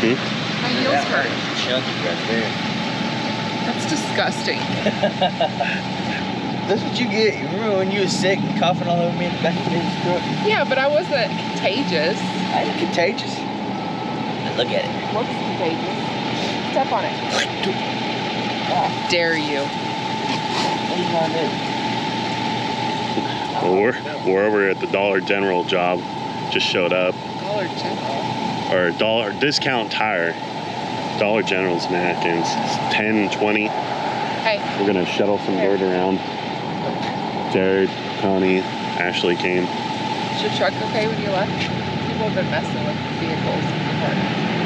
My heels hurt. Chunky right there. That's disgusting. That's what you get. You remember when you was sick and coughing all over me in the back of the truck? Yeah, but I wasn't contagious. I ain't contagious. And look at it. Looks contagious. Step on it. Ah, Dare you. what are you gonna do? Well, we're over at the Dollar General job. Just showed up. Dollar General. Or dollar discount tire. Dollar General's in Atkins. It's 10, 20. Hey. We're gonna shuttle some dirt around. Jared, Connie, Ashley came. Is your truck okay when you left? People have been messing with vehicles in the park.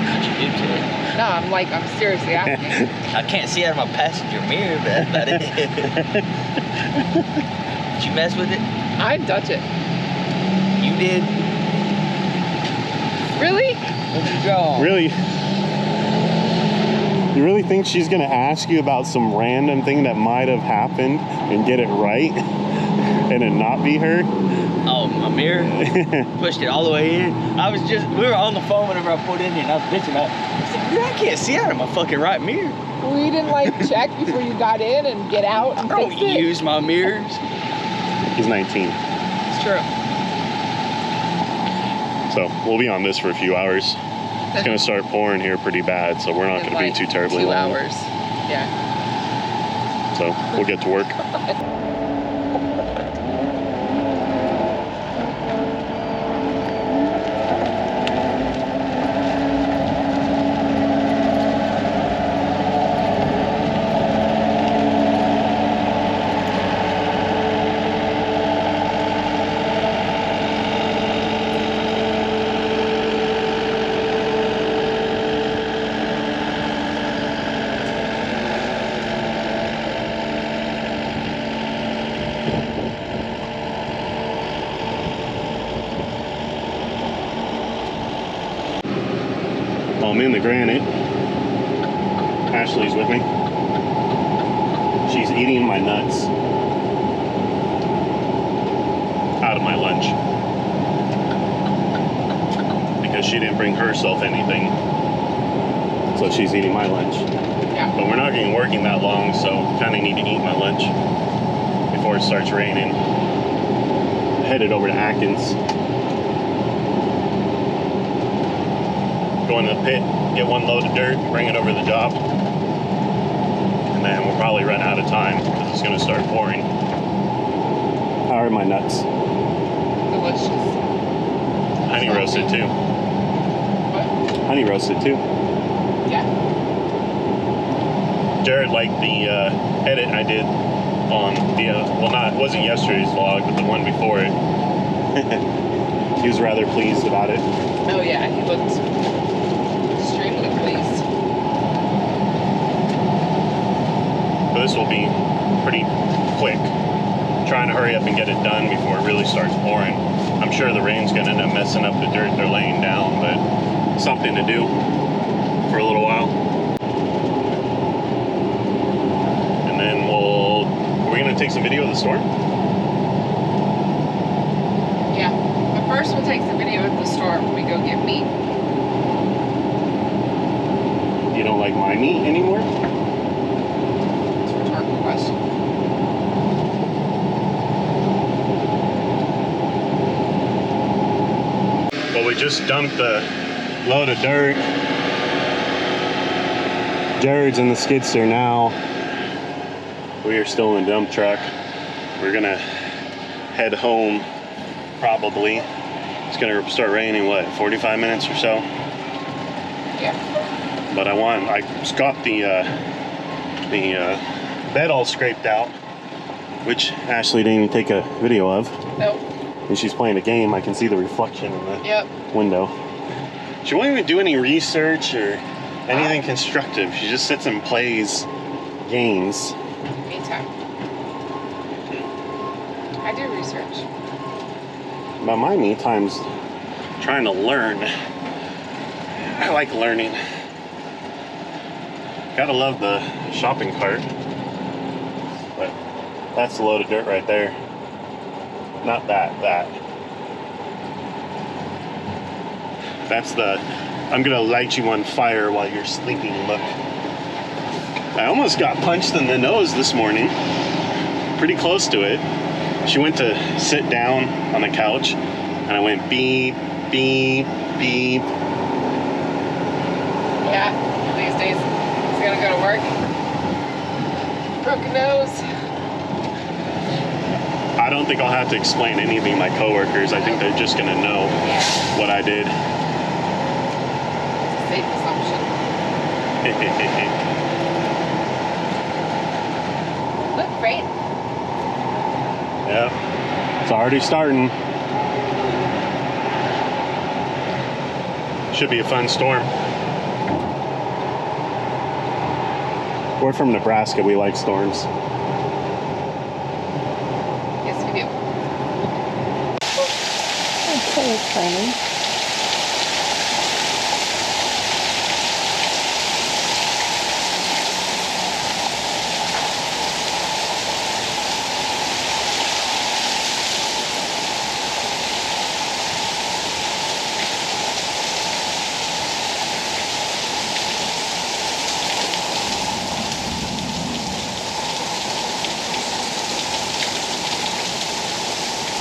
What'd you do to it? No, I'm seriously asking. I can't see out of my passenger mirror, but that's about it. Did you mess with it? I didn't touch it. You did? Really? What'd you draw on? Really? You really think she's gonna ask you about some random thing that might have happened and get it right? And it not be her? Oh, my mirror? Pushed it all the way in. We were on the phone whenever I pulled in here and I was bitching out. I said, dude, I can't see out of my fucking right mirror. Well, you didn't like check before you got in and get out and I don't fix it? use my mirrors. He's 19. It's true. So we'll be on this for a few hours. It's gonna start pouring here pretty bad, so we're not In gonna be like too terribly 2 long. hours. Yeah. So we'll get to work. I'm in the granite. Ashley's with me. She's eating my nuts out of my lunch because she didn't bring herself anything, so she's eating my lunch. Yeah. But we're not going to be working that long, so kind of need to eat my lunch before it starts raining. Headed over to Atkins. Go into the pit, get one load of dirt, bring it over to the job, and then we'll probably run out of time because it's going to start pouring. How are my nuts? Delicious. Honey roasted too. What? Honey roasted too. Yeah. Jared liked the edit I did on the, it wasn't yesterday's vlog, but the one before it. He was rather pleased about it. Oh yeah, he looked extremely pleased. But this will be pretty quick. Trying to hurry up and get it done before it really starts pouring. I'm sure the rain's going to end up messing up the dirt they're laying down, but something to do for a little while. And then we're going to take some video of the storm? Yeah. But first we'll take some video of the storm when we go get meat. You don't like my meat anymore? It's a rhetorical question. Well, we just dumped a load of dirt. Jared's in the skid steer now. We are still in the dump truck. We're gonna head home probably. It's gonna start raining, what, 45 minutes or so? Yeah. But I just got the bed all scraped out, which Ashley didn't even take a video of. Nope. And she's playing a game. I can see the reflection in the Yep. window. She won't even do any research or anything constructive. She just sits and plays games. Me too. I do research. But my me time's trying to learn. I like learning. Gotta love the shopping cart. But that's a load of dirt right there. Not that. That's the I'm gonna light you on fire while you're sleeping. Look. I almost got punched in the nose this morning. Pretty close to it. She went to sit down on the couch, and I went beep, beep, beep. Yeah, these days he's gonna go to work. Broken nose. I don't think I'll have to explain anything to my coworkers. I think they're just gonna know what I did. Safe assumption. Look, great. Yeah, it's already starting. Should be a fun storm. We're from Nebraska. We like storms. Yes, we do. Okay, Franny.